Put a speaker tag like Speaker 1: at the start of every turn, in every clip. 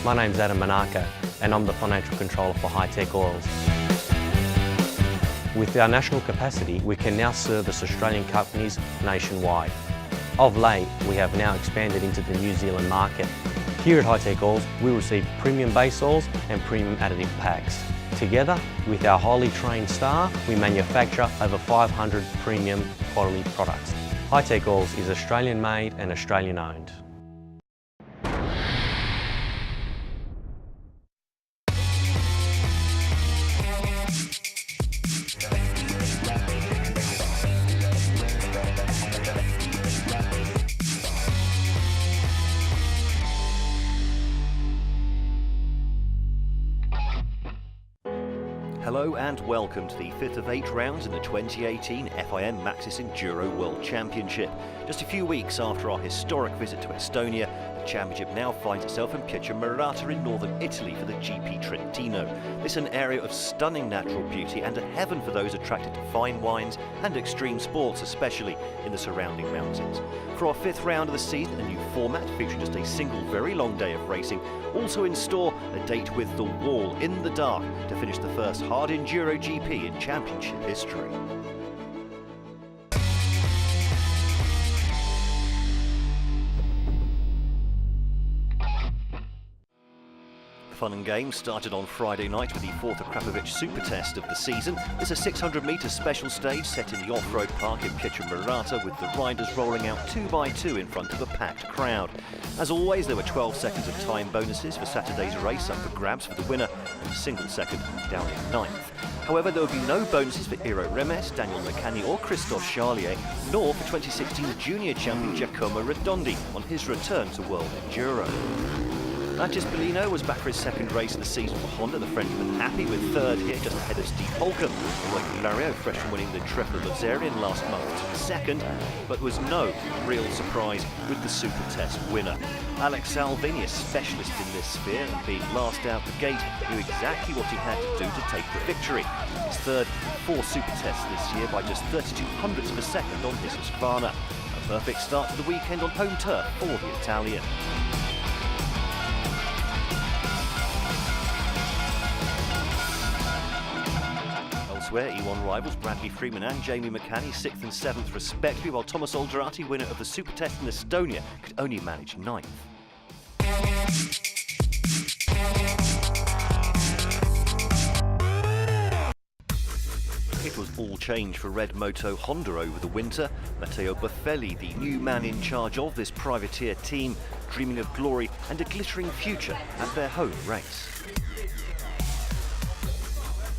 Speaker 1: My name's Adam Manaka and I'm the Financial Controller for Hi-Tech Oils. With our national capacity, we can now service Australian companies nationwide. Of late, we have now expanded into the New Zealand market. Here at Hi-Tech Oils, we receive premium base oils and premium additive packs. Together, with our highly trained staff, we manufacture over 500 premium quality products. Hi-Tech Oils is Australian made and Australian owned.
Speaker 2: Hello and welcome to the 5th of 8 rounds in the 2018 FIM Maxxis Enduro World Championship. Just a few weeks after our historic visit to Estonia, the championship now finds itself in Pietramarata in northern Italy for the GP Trentino. This is an area of stunning natural beauty and a heaven for those attracted to fine wines and extreme sports, especially in the surrounding mountains. For our 5th round of the season, a new format featuring just a single very long day of racing. Also in store, a date with the wall in the dark to finish the first hard Enduro GP in championship history. Fun and games started on Friday night with the 4th Krapovic Super Test of the season. It's a 600-metre special stage set in the off-road park in Pietramarata with the riders rolling out 2 by 2 in front of a packed crowd. As always, there were 12 seconds of time bonuses for Saturday's race up for grabs for the winner and a single second down in 9th. However, there will be no bonuses for Iro Remes, Daniel Meccani or Christophe Charlier, nor for 2016 junior champion Giacomo Redondi on his return to World Enduro. Matis Bellino was back for his second race of the season for Honda, the Frenchman happy with 3rd here, just ahead of Steve Holcomb. Joaquim Lario, fresh from winning the Trefla Lozerian last month, took 2nd, but was no real surprise with the Super Test winner. Alex Salvini, a specialist in this sphere, and being last out the gate, knew exactly what he had to do to take the victory. His 3rd in 4 Super Tests this year by just 32 hundredths of a second on his Husqvarna. A perfect start to the weekend on home turf for the Italian. Elsewhere, E1 rivals Bradley Freeman and Jamie Meccani 6th and 7th respectively, while Thomas Olderati, winner of the Super Test in Estonia, could only manage 9th. It was all change for Red Moto Honda over the winter. Matteo Buffelli, the new man in charge of this privateer team, dreaming of glory and a glittering future at their home race.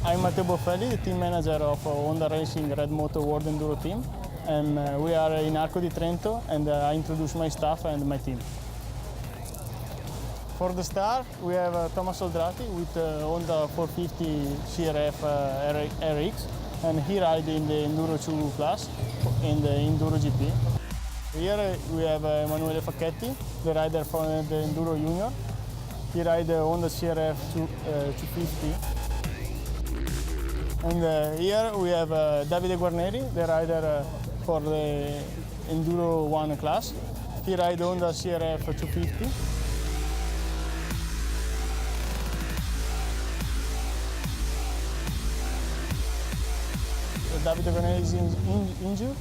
Speaker 3: I'm Matteo Buffelli, the team manager of Honda Racing Red Moto World Enduro team, and we are in Arco di Trento, and I introduce my staff and my team. For the start, we have Thomas Olderati with Honda 450 CRF RX, and he rides in the Enduro 2 class in the EnduroGP. Here we have Emanuele Facchetti, the rider from the Enduro Junior. He rides the Honda CRF 250. And here we have Davide Guarneri, the rider for the Enduro 1 class. He rides Honda CRF 250. Davide Guarneri is injured.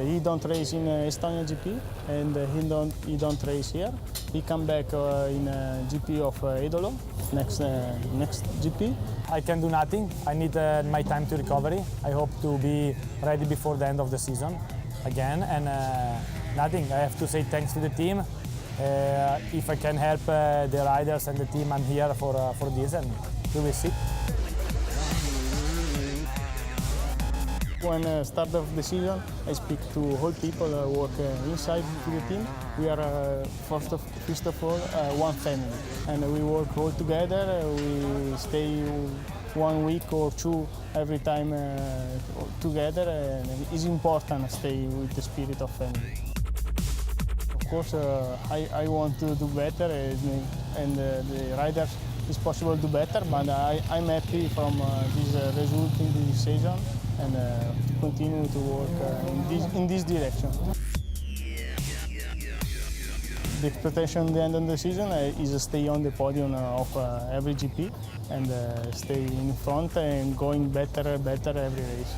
Speaker 3: He don't race in Estonia GP, and he don't race here. He come back in GP of Edolo next GP.
Speaker 4: I can do nothing. I need my time to recovery. I hope to be ready before the end of the season again, and nothing. I have to say thanks to the team. If I can help the riders and the team, I'm here for this, and we will see.
Speaker 3: When start of the season, I speak to all people who work inside the team. We are first of all one family, and we work all together. We stay 1 week or 2 every time together, and it's important to stay with the spirit of family. Of course, I want to do better, and the riders is possible to do better. But I'm happy from this result in this season, and continue to work in this direction. The expectation at the end of the season is to stay on the podium of every GP and stay in front and going better every race.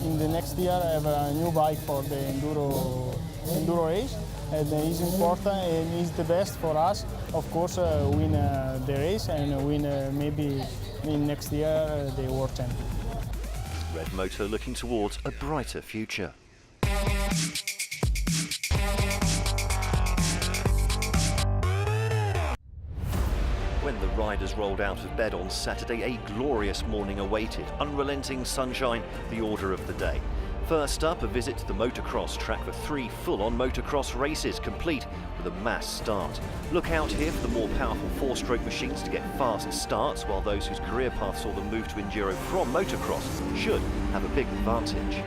Speaker 3: In the next year, I have a new bike for the Enduro race, and it's important and it's the best for us. Of course, win the race and win maybe in next year the World Championship.
Speaker 2: Red Moto looking towards a brighter future. When the riders rolled out of bed on Saturday, a glorious morning awaited. Unrelenting sunshine, the order of the day. First up, a visit to the motocross track for 3 full-on motocross races, complete with a mass start. Look out here for the more powerful 4-stroke machines to get fast starts, while those whose career path saw them move to Enduro from motocross should have a big advantage.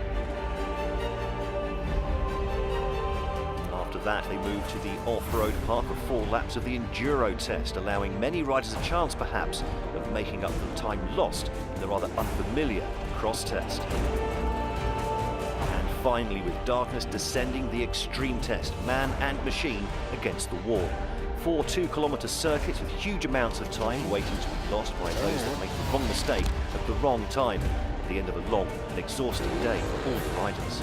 Speaker 2: After that, they moved to the off-road park for 4 laps of the Enduro test, allowing many riders a chance, perhaps, of making up for the time lost in the rather unfamiliar cross test. And finally, with darkness descending, the extreme test, man and machine against the wall. 4 2-kilometre circuits with huge amounts of time waiting to be lost by those that make the wrong mistake at the wrong time, at the end of a long and exhausting day for all the riders.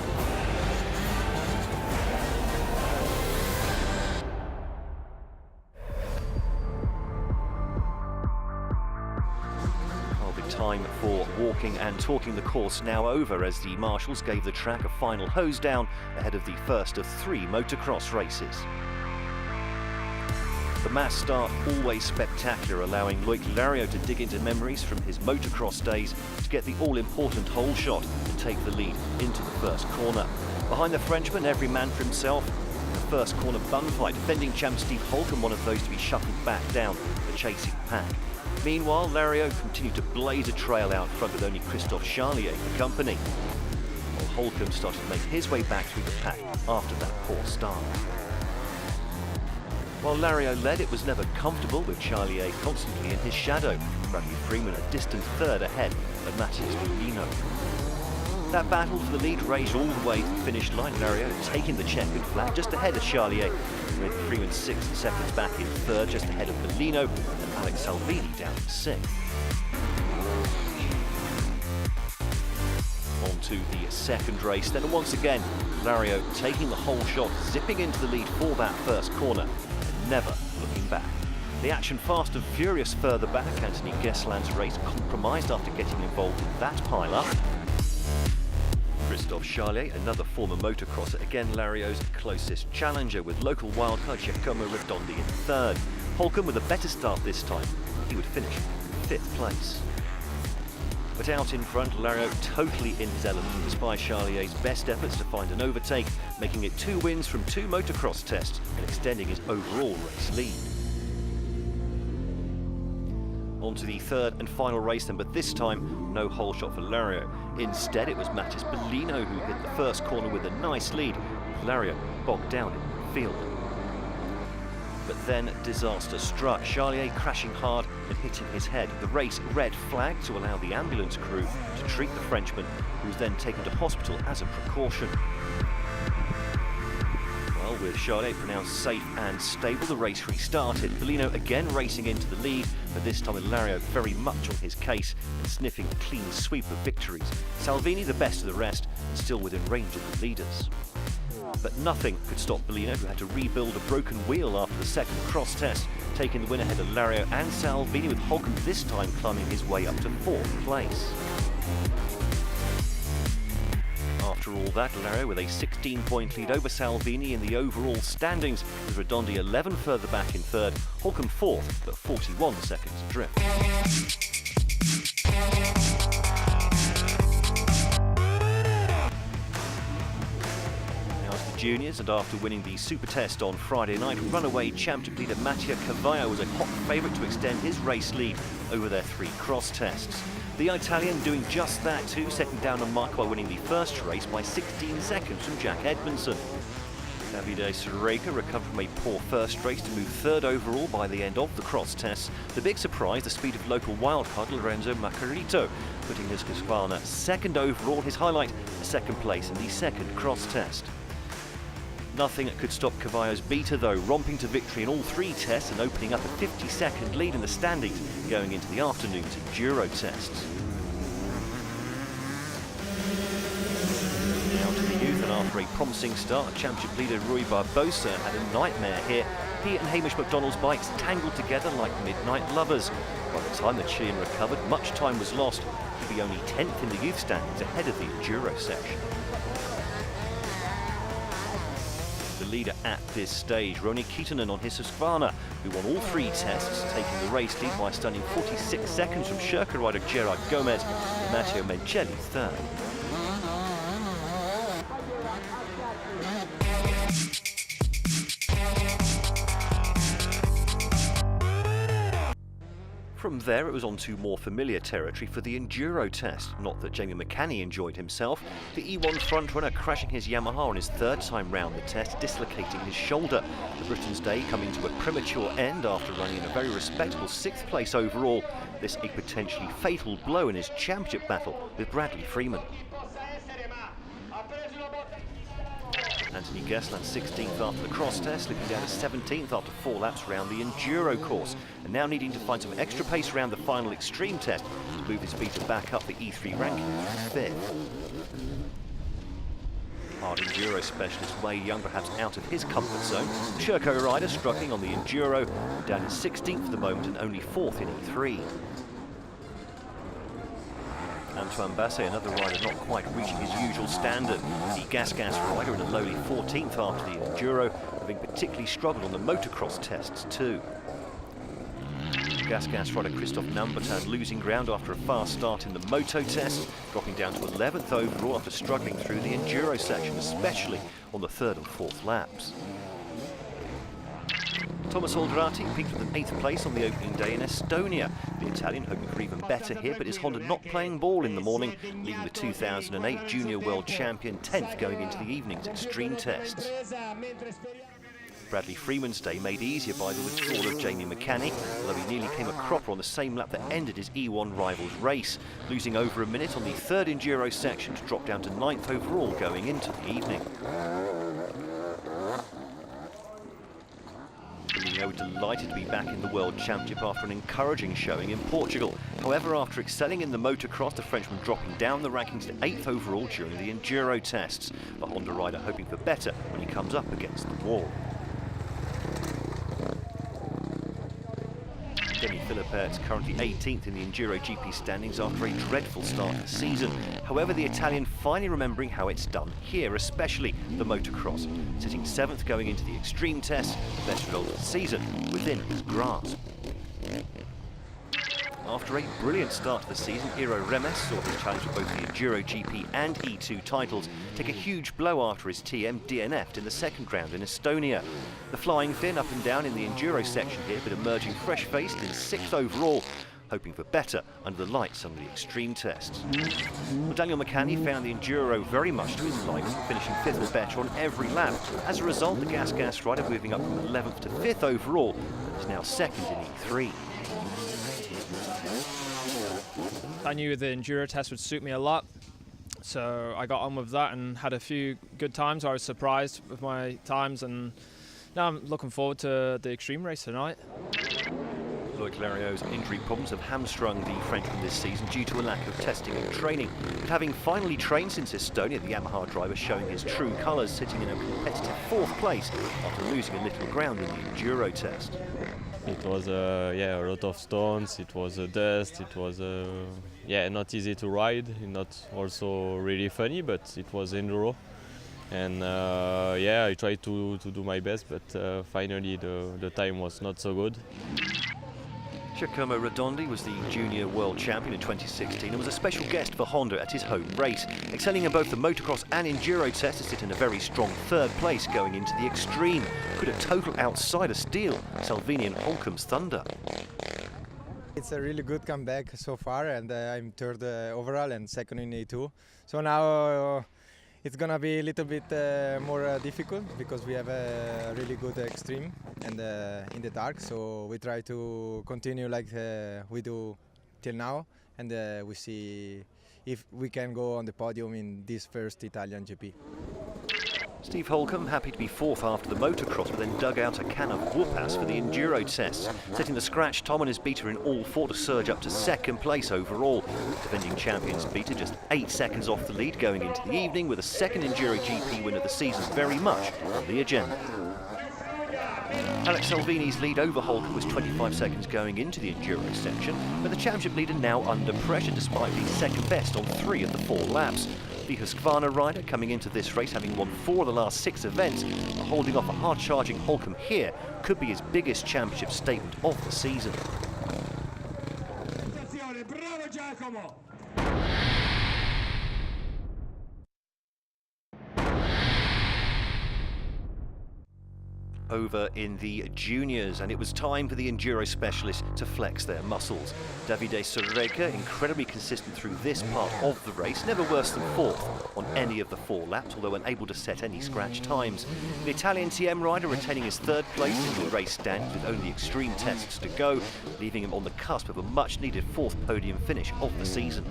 Speaker 2: Time for walking and talking the course now over, as the marshals gave the track a final hose down ahead of the first of 3 motocross races. The mass start always spectacular, allowing Loic Lario to dig into memories from his motocross days to get the all-important hole shot and take the lead into the first corner. Behind the Frenchman, every man for himself. The first corner bun fight, defending champ Steve Holcomb, one of those to be shuffled back down the chasing pack. Meanwhile, Lario continued to blaze a trail out front with only Christophe Charlier for company, while Holcomb started to make his way back through the pack after that poor start. While Lario led, it was never comfortable, with Charlier constantly in his shadow, Bradley Freeman a distant third ahead of Matthias Bellino. That battle for the lead raged all the way to the finish line, Lario taking the checkered flag just ahead of Charlier, with Freeman 6 seconds back in third, just ahead of Bellino, and Alex Salvini down in 6th. On to the second race, then once again, Lario taking the whole shot, zipping into the lead for that first corner, and never looking back. The action fast and furious further back, Anthony Gesland's race compromised after getting involved in that pile-up. Christophe Charlier, another former motocrosser, again Lario's closest challenger, with local wildcard Giacomo Redondi in third. Holcomb with a better start this time, he would finish in 5th place. But out in front, Lario totally in his element, despite Charlier's best efforts to find an overtake, making it 2 wins from 2 motocross tests and extending his overall race lead. On to the third and final race then, but this time no hole shot for Lario. Instead, it was Matthias Bellino who hit the first corner with a nice lead, with Lario bogged down in midfield. But then disaster struck, Charlier crashing hard and hitting his head. The race red flagged to allow the ambulance crew to treat the Frenchman, who was then taken to hospital as a precaution. Well, with Charlier pronounced safe and stable, the race restarted. Bellino again racing into the lead, but this time with Lario very much on his case and sniffing a clean sweep of victories. Salvini the best of the rest, and still within range of the leaders. But nothing could stop Bellino, who had to rebuild a broken wheel after the second cross test, taking the win ahead of Lario and Salvini, with Holcomb this time climbing his way up to 4th place. After all that, Lario with a 16-point lead over Salvini in the overall standings, with Redondi 11 further back in third, Holcomb 4th, but 41 seconds adrift. Juniors, and after winning the Super Test on Friday night, runaway championship leader Mattia Cavallo was a hot favourite to extend his race lead over their 3 cross tests. The Italian doing just that too, setting down a mark by winning the first race by 16 seconds from Jack Edmondson. Davide Sorega recovered from a poor first race to move third overall by the end of the cross test. The big surprise, the speed of local wildcard Lorenzo Maccarito, putting his Husqvarna second overall. His highlight, a second place in the second cross test. Nothing could stop Cavallo's beater though, romping to victory in all three tests and opening up a 50-second lead in the standings going into the afternoon's Enduro tests. Now to the youth, and after a promising start, championship leader Rui Barbosa had a nightmare here. He and Hamish McDonald's bikes tangled together like midnight lovers. By the time the Chilean recovered, much time was lost. He'd be only 10th in the youth standings ahead of the Enduro section. The leader at this stage, Roni Kiitonen on his Husqvarna, who won all three tests, taking the race lead by stunning 46 seconds from Sherka rider Gerard Gomez and Matteo Mencelli third. From there, it was on to more familiar territory for the Enduro test. Not that Jamie McCanny enjoyed himself. The E1 frontrunner crashing his Yamaha on his third time round the test, dislocating his shoulder. The Britain's day coming to a premature end after running in a very respectable 6th place overall. This a potentially fatal blow in his championship battle with Bradley Freeman. Anthony Gesland 16th after the cross test, slipping down to 17th after 4 laps around the Enduro course, and now needing to find some extra pace around the final extreme test to move his beater back up the E3 ranking to 5th. Hard Enduro specialist Wade Young perhaps out of his comfort zone. Sherco rider struggling on the Enduro, down in 16th for the moment and only 4th in E3. Antoine Basset, another rider not quite reaching his usual standard. The Gas rider in a lowly 14th after the Enduro, having particularly struggled on the motocross tests too. Gas rider Christophe Nambertin losing ground after a fast start in the moto test, dropping down to 11th overall after struggling through the Enduro section, especially on the 3rd and 4th laps. Thomas Alderati peaked with an 8th place on the opening day in Estonia. The Italian hoping for even better here, but his Honda not playing ball in the morning, leaving the 2008 Junior World Champion 10th going into the evening's extreme tests. Bradley Freeman's day made easier by the withdrawal of Jamie McCanny, although he nearly came a cropper on the same lap that ended his E1 rival's race, losing over a minute on the 3rd Enduro section to drop down to 9th overall going into the evening. Leo delighted to be back in the World Championship after an encouraging showing in Portugal. However, after excelling in the motocross, the Frenchman dropping down the rankings to 8th overall during the Enduro tests. The Honda rider hoping for better when he comes up against the wall. Demi Filippert's currently 18th in the EnduroGP standings after a dreadful start to the season. However, the Italian finally remembering how it's done here, especially the motocross, sitting 7th going into the extreme test, the best result of the season within his grasp. After a brilliant start to the season, Iro Remes saw his challenge for both the EnduroGP and E2 titles take a huge blow after his TM DNF'd in the second round in Estonia. The Flying Finn up and down in the Enduro section here, but emerging fresh-faced in 6th overall, hoping for better under the lights on the extreme tests. Well, Daniel McCanny found the Enduro very much to his liking, finishing 5th or better on every lap. As a result, the Gas rider moving up from 11th to 5th overall, and is now 2nd in E3.
Speaker 5: I knew the Enduro test would suit me a lot, so I got on with that and had a few good times. I was surprised with my times, and now I'm looking forward to the extreme race tonight.
Speaker 2: Loic Leriot's injury problems have hamstrung the Frenchman this season due to a lack of testing and training. But having finally trained since Estonia, the Yamaha driver showing his true colours, sitting in a competitive 4th place after losing a little ground in the Enduro test.
Speaker 6: It was a lot of stones, it was dust, it was not easy to ride, not also really funny, but it was enduro. And I tried to do my best, but finally the time was not so good.
Speaker 2: Giacomo Redondi was the Junior World Champion in 2016 and was a special guest for Honda at his home race, excelling in both the motocross and enduro tests to sit in a very strong 3rd place going into the extreme. Could a total outsider steal Salvini and Holcomb's thunder?
Speaker 7: It's a really good comeback so far, and I'm 3rd overall and 2nd in E2. So now It's gonna be a little bit more difficult because we have a really good extreme and in the dark. So we try to continue like we do till now, and we see if we can go on the podium in this first Italian GP.
Speaker 2: Steve Holcomb happy to be fourth after the motocross, but then dug out a can of whoop-ass for the enduro test, setting the scratch time on his beater in all four to surge up to second place overall. Defending champions beater just 8 seconds off the lead going into the evening, with a second EnduroGP win of the season very much on the agenda. Alex Salvini's lead over Holcomb was 25 seconds going into the enduro section, but the championship leader now under pressure despite being second best on 3 of the 4 laps. The Husqvarna rider coming into this race having won 4 of the last 6 events, but holding off a hard-charging Holcomb here could be his biggest championship statement of the season. Over in the juniors, and it was time for the enduro specialists to flex their muscles. Davide Sorreca incredibly consistent through this part of the race, never worse than 4th on any of the 4 laps, although unable to set any scratch times. The Italian TM rider retaining his 3rd place in the race standings with only extreme tests to go, leaving him on the cusp of a much needed 4th podium finish of the season.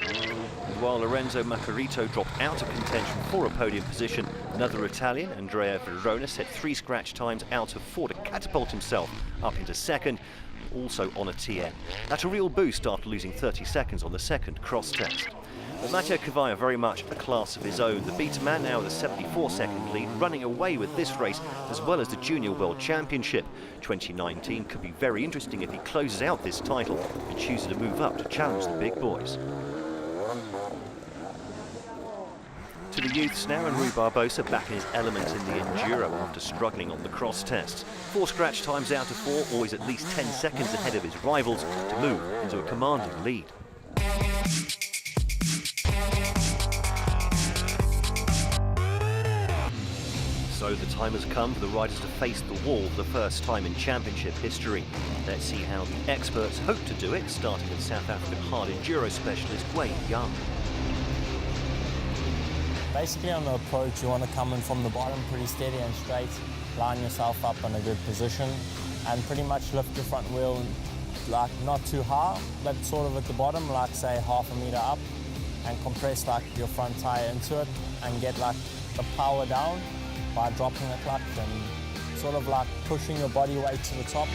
Speaker 2: And while Lorenzo Maccarito dropped out of contention for a podium position, another Italian, Andrea Verona, set 3 scratch times out of 4 to catapult himself up into 2nd, also on a TN. That's a real boost after losing 30 seconds on the 2nd cross test. But Matteo Cavalla very much a class of his own. The beater man now with a 74-second lead, running away with this race as well as the Junior World Championship. 2019 could be very interesting if he closes out this title and chooses to move up to challenge the big boys. To the youths now, and Rui Barbosa back in his element in the Enduro after struggling on the cross tests. 4 scratch times out of 4, always at least 10 seconds ahead of his rivals to move into a commanding lead. So the time has come for the riders to face the wall for the first time in championship history. Let's see how the experts hope to do it, starting with South African hard enduro specialist Wayne Young.
Speaker 8: Basically on the approach, you want to come in from the bottom pretty steady and straight, line yourself up in a good position, and pretty much lift your front wheel like not too high, but sort of at the bottom, like say ½ a meter up, and compress like your front tire into it and get like the power down by dropping the clutch and sort of like pushing your body weight to the top.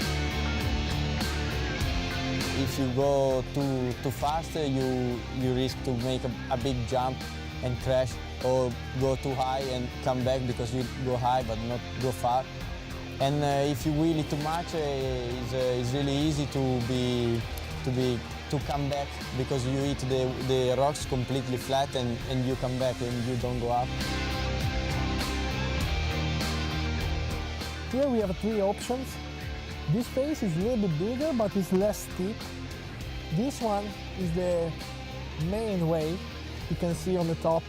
Speaker 8: If you go too fast, you risk to make a big jump and crash, or go too high and come back because you go high but not go far. And if you wheelie too much, it's really easy to come back because you hit the rocks completely flat and you come back and you don't go up.
Speaker 3: Here we have 3 options. This face is a little bit bigger, but it's less steep. This one is the main way. You can see on the top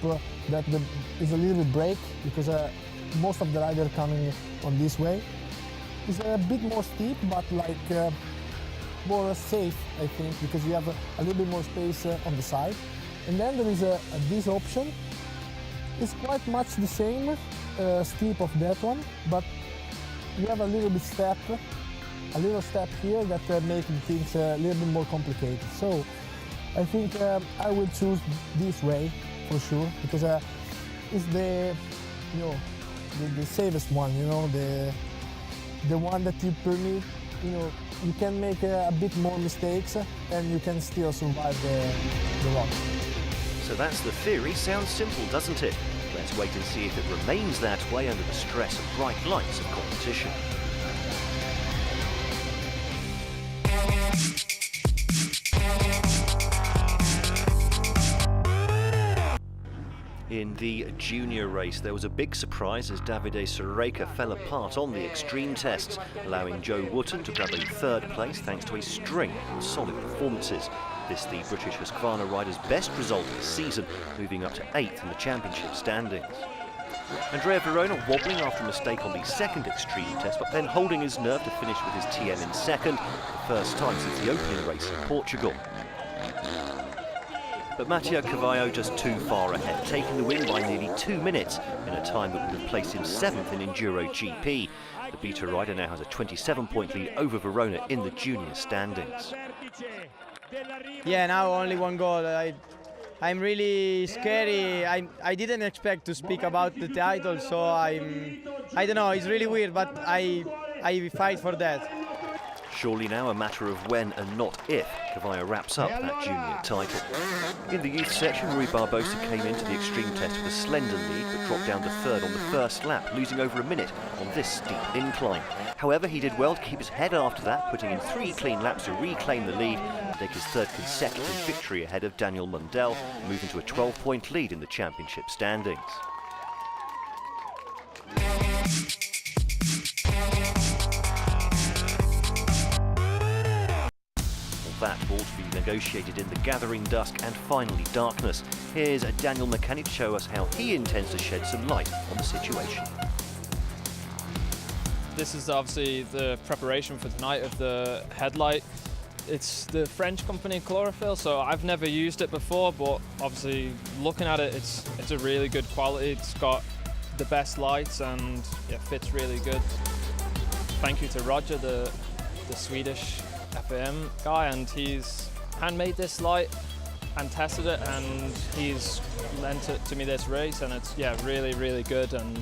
Speaker 3: that there is a little break because most of the riders are coming on this way. It's a bit more steep, but like more safe, I think, because you have a little bit more space on the side. And then there is this option. It's quite much the same steep of that one, but you have a little step here that makes things a little bit more complicated. So I think I will choose this way for sure because it's the safest one. The one that you permit. You can make a bit more mistakes and you can still survive the rock.
Speaker 2: So that's the theory. Sounds simple, doesn't it? Let's wait and see if it remains that way under the stress of bright lights of competition. In the junior race, there was a big surprise as Davide Sorreca fell apart on the extreme tests, allowing Joe Wootton to grab a 3rd place thanks to a string of solid performances. This the British Husqvarna rider's best result of the season, moving up to 8th in the championship standings. Andrea Verona wobbling after a mistake on the 2nd extreme test, but then holding his nerve to finish with his TM in 2nd, the first time since the opening race in Portugal. but Matteo Cavallo just too far ahead, taking the win by nearly 2 minutes in a time that would have placed him 7th in EnduroGP. The Beta rider now has a 27-point lead over Verona in the junior standings.
Speaker 9: Yeah, now only one goal. I'm really scary. I didn't expect to speak about the title, so I don't know, it's really weird, but I fight for that.
Speaker 2: Surely now a matter of when and not if Cavallo wraps up that junior title. In the youth section, Rui Barbosa came into the extreme test with a slender lead, but dropped down to 3rd on the first lap, losing over a minute on this steep incline. However, he did well to keep his head after that, putting in 3 clean laps to reclaim the lead and take his 3rd consecutive victory ahead of Daniel Mundell, moving to a 12-point lead in the championship standings. That all to be negotiated in the gathering dusk and finally darkness. Here's Daniel McCanny to show us how he intends to shed some light on the situation.
Speaker 5: This is obviously the preparation for tonight of the headlight. It's the French company Chlorophyll, so I've never used it before, but obviously looking at it, it's a really good quality. It's got the best lights and fits really good. Thank you to Roger, the Swedish FIM guy, and he's handmade this light and tested it, and he's lent it to me this race, and it's really, really good and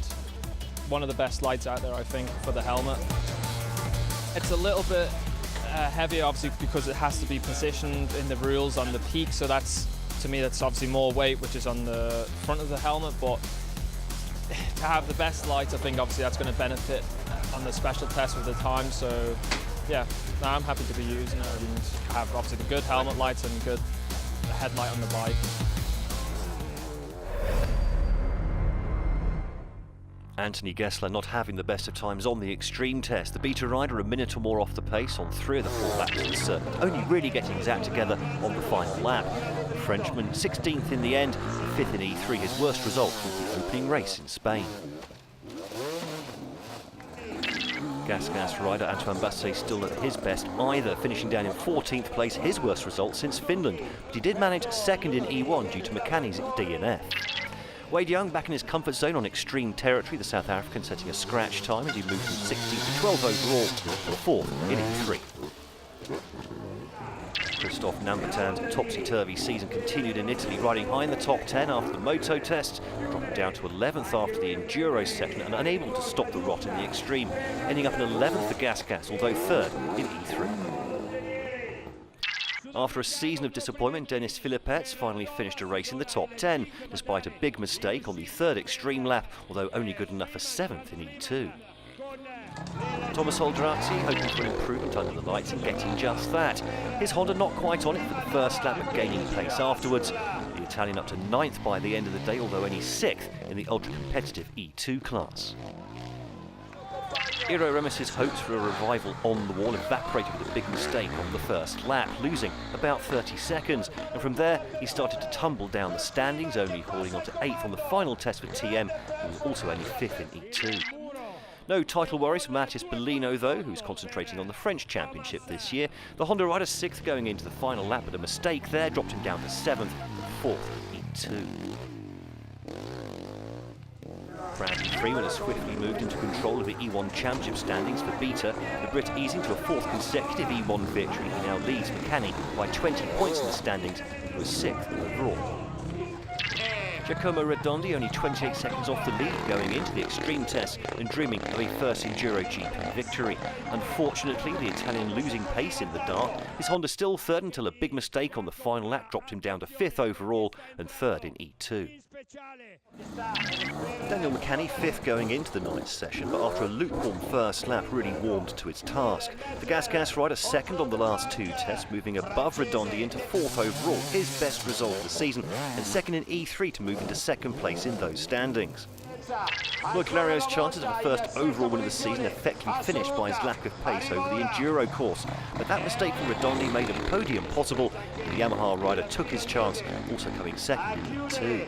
Speaker 5: one of the best lights out there, I think, for the helmet. It's a little bit heavier, obviously, because it has to be positioned in the rules on the peak, so that's, to me, that's obviously more weight, which is on the front of the helmet, but to have the best lights, I think obviously that's going to benefit on the special test with the time, so yeah, no, I'm happy to be using it and have obviously the good helmet lights and good headlight on the bike.
Speaker 2: Anthony Gessler not having the best of times on the extreme test. The Beta rider a minute or more off the pace on 3 of the 4 laps of the circuit, only really getting his act together on the final lap. The Frenchman 16th in the end, 5th in E3, his worst result was the opening race in Spain. Gas rider Antoine Basset still at his best either, finishing down in 14th place, his worst result since Finland. But he did manage 2nd in E1 due to Makani's DNF. Wade Young back in his comfort zone on extreme territory, the South African setting a scratch time as he moved from 16th to 12 overall to 4th in E3. Christophe Nambertin's topsy-turvy season continued in Italy, riding high in the top 10 after the Moto test, dropping down to 11th after the Enduro section and unable to stop the rot in the extreme, ending up in 11th for Gas, although 3rd in E3. After a season of disappointment, Denis Philippets finally finished a race in the top 10, despite a big mistake on the 3rd extreme lap, although only good enough for 7th in E2. Thomas Holdrazzi hoping for an improvement under the lights and getting just that. His Honda not quite on it for the first lap, but gaining pace afterwards. The Italian up to 9th by the end of the day, although only 6th in the ultra-competitive E2 class. Iro Remis's hopes for a revival on the wall evaporated with a big mistake on the first lap, losing about 30 seconds. And from there, he started to tumble down the standings, only holding on to 8th on the final test for TM, who was also only 5th in E2. No title worries for Matthias Bellino, though, who's concentrating on the French Championship this year. The Honda rider 6th going into the final lap, but a mistake there dropped him down to 7th and 4th in E2. Bradley Freeman has swiftly moved into control of the E1 Championship standings for Beta. The Brit easing to a 4th consecutive E1 victory. He now leads Makani by 20 points in the standings and was 6th overall. Giacomo Redondi only 28 seconds off the lead going into the extreme test and dreaming of a first EnduroGP victory. Unfortunately, the Italian losing pace in the dark. His Honda still 3rd until a big mistake on the final lap dropped him down to 5th overall and 3rd in E2. Daniel McCanny 5th going into the 9th session, but after a lukewarm first lap really warmed to his task. The Gas rider 2nd on the last 2 tests, moving above Redondi into 4th overall, his best result of the season, and 2nd in E3 to move into 2nd place in those standings. Well, Clario's chances of a first overall win of the season effectively finished by his lack of pace over the Enduro course. But that mistake from Redondi made a podium possible. The Yamaha rider took his chance, also coming second in Heat 2.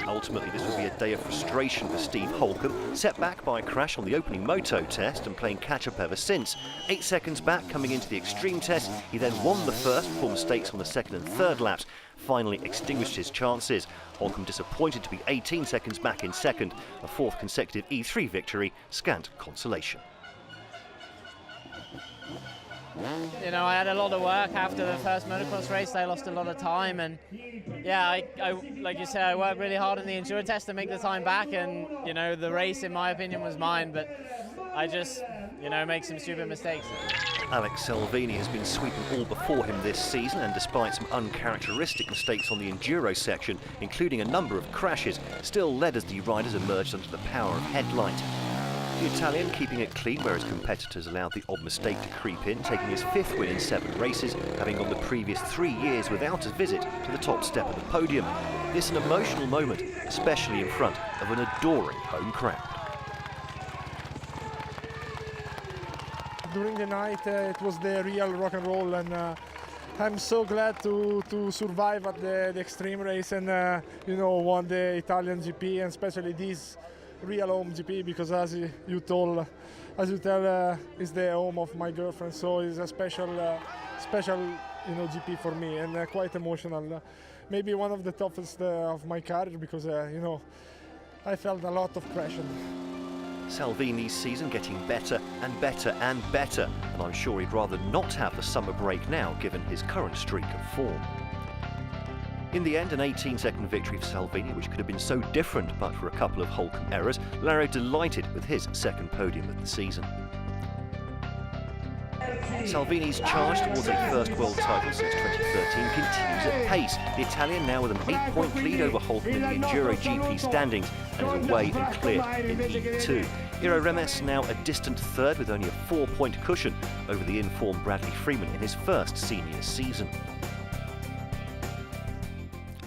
Speaker 2: Ultimately, this would be a day of frustration for Steve Holcomb, set back by a crash on the opening moto test and playing catch-up ever since. 8 seconds back coming into the extreme test, he then won the first before mistakes on the second and third laps, finally extinguished his chances. Holcomb disappointed to be 18 seconds back in second, a fourth consecutive E3 victory, scant consolation.
Speaker 10: You know, I had a lot of work after the first motocross race. I lost a lot of time, and yeah, I like you said, I worked really hard in the Enduro test to make the time back, and you know, the race, in my opinion, was mine, but I just, you know, make some stupid mistakes.
Speaker 2: Alex Salvini has been sweeping all before him this season, and despite some uncharacteristic mistakes on the Enduro section, including a number of crashes, still led as the riders emerged under the power of headlight. The Italian keeping it clean, where his competitors allowed the odd mistake to creep in, taking his 5th win in 7 races, having gone the previous 3 years without a visit to the top step of the podium. This an emotional moment, especially in front of an adoring home crowd.
Speaker 11: During the night it was the real rock and roll, and I'm so glad to survive at the extreme race and you know, won the Italian GP, and especially this real home GP, because as you tell, is the home of my girlfriend, so it's a special you know, GP for me, and quite emotional. Maybe one of the toughest of my career, because you know, I felt a lot of pressure.
Speaker 2: Salvini's season getting better and better and better, and I'm sure he'd rather not have the summer break now, given his current streak of form. In the end, an 18-second victory for Salvini, which could have been so different but for a couple of Holcomb errors. Lario delighted with his second podium of the season. Salvini's charge towards a first world title since 2013 continues at pace. The Italian now with an 8-point lead over Holcomb in the EnduroGP standings and is away and clear in E2. Iro Remes now a distant third with only a 4-point cushion over the informed Bradley Freeman in his first senior season.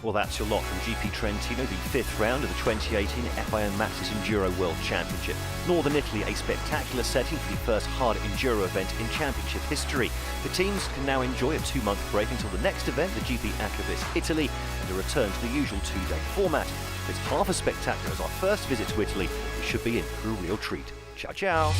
Speaker 2: Well, that's your lot from GP Trentino, the 5th round of the 2018 FIM Masters Enduro World Championship. Northern Italy, a spectacular setting for the first hard enduro event in championship history. The teams can now enjoy a 2-month break until the next event, the GP Acabis Italy, and a return to the usual 2-day format. If it's half as spectacular as our first visit to Italy, we should be in for a real treat. Ciao, ciao!